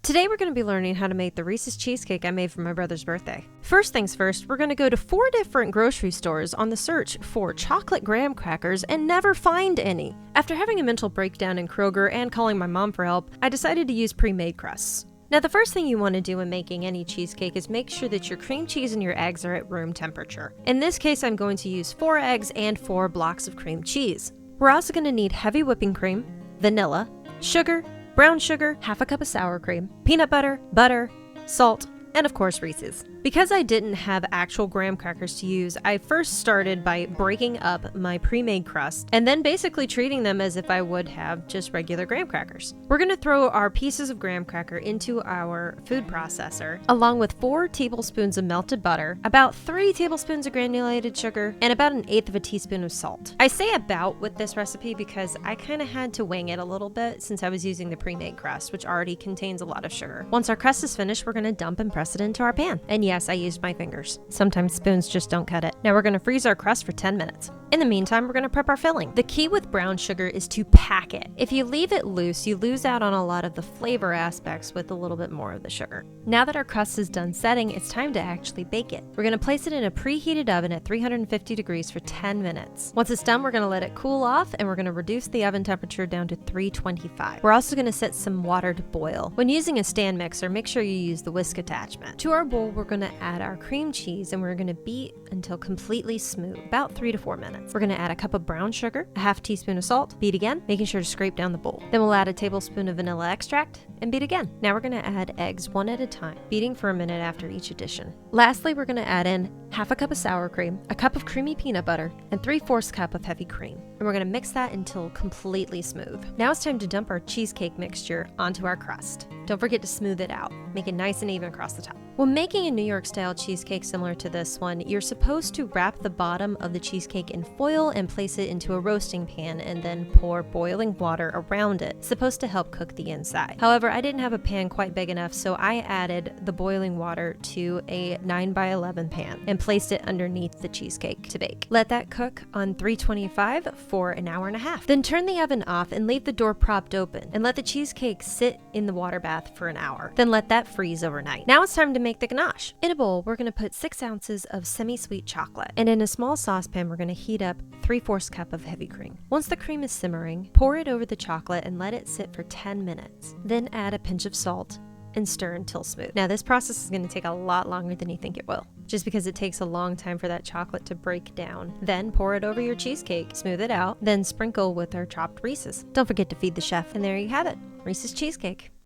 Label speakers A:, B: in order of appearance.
A: Today we're going to be learning how to make the Reese's cheesecake I made for my brother's birthday. First things first, we're going to go to 4 different grocery stores on the search for chocolate graham crackers and never find any. After having a mental breakdown in Kroger and calling my mom for help, I decided to use pre-made crusts. Now the first thing you want to do when making any cheesecake is make sure that your cream cheese and your eggs are at room temperature. In this case, I'm going to use 4 eggs and 4 blocks of cream cheese. We're also going to need heavy whipping cream, vanilla, sugar, brown sugar, half a cup of sour cream, peanut butter, salt, and of course Reese's. Because I didn't have actual graham crackers to use, I first started by breaking up my pre-made crust and then basically treating them as if I would have just regular graham crackers. We're going to throw our pieces of graham cracker into our food processor along with 4 tablespoons of melted butter, about 3 tablespoons of granulated sugar, and about 1/8 of a teaspoon of salt. I say about with this recipe because I kind of had to wing it a little bit since I was using the pre-made crust, which already contains a lot of sugar. Once our crust is finished, we're going to dump and press it into our pan. And yes, I used my fingers. Sometimes spoons just don't cut it. Now we're going to freeze our crust for 10 minutes. In the meantime, we're going to prep our filling. The key with brown sugar is to pack it. If you leave it loose, you lose out on a lot of the flavor aspects with a little bit more of the sugar. Now that our crust is done setting, it's time to actually bake it. We're going to place it in a preheated oven at 350 degrees for 10 minutes. Once it's done, we're going to let it cool off and we're going to reduce the oven temperature down to 325. We're also going to set some water to boil. When using a stand mixer, make sure you use the whisk attachment. To our bowl, we're going to add our cream cheese and we're going to beat until completely smooth, about 3 to 4 minutes. We're going to add a cup of brown sugar, a half teaspoon of salt, beat again, making sure to scrape down the bowl. Then we'll add a tablespoon of vanilla extract and beat again. Now we're going to add eggs one at a time, beating for a minute after each addition. Lastly, we're going to add in half a cup of sour cream, a cup of creamy peanut butter, and 3/4 cup of heavy cream. And we're going to mix that until completely smooth. Now it's time to dump our cheesecake mixture onto our crust. Don't forget to smooth it out. Make it nice and even across the top. When making a New York style cheesecake similar to this one, you're supposed to wrap the bottom of the cheesecake in foil and place it into a roasting pan and then pour boiling water around it. It's supposed to help cook the inside. However, I didn't have a pan quite big enough, so I added the boiling water to a 9x11 pan and placed it underneath the cheesecake to bake. Let that cook on 325 for an hour and a half. Then turn the oven off and leave the door propped open and let the cheesecake sit in the water bath for an hour. Then let that freeze overnight. Now it's time to make the ganache. In a bowl, we're going to put 6 ounces of semi-sweet chocolate, and in a small saucepan, we're going to heat up 3/4 cup of heavy cream. Once the cream is simmering, pour it over the chocolate and let it sit for 10 minutes. Then add a pinch of salt and stir until smooth. Now this process is going to take a lot longer than you think it will, just because it takes a long time for that chocolate to break down. Then pour it over your cheesecake, smooth it out, then sprinkle with our chopped Reese's. Don't forget to feed the chef, and there you have it, Reese's cheesecake.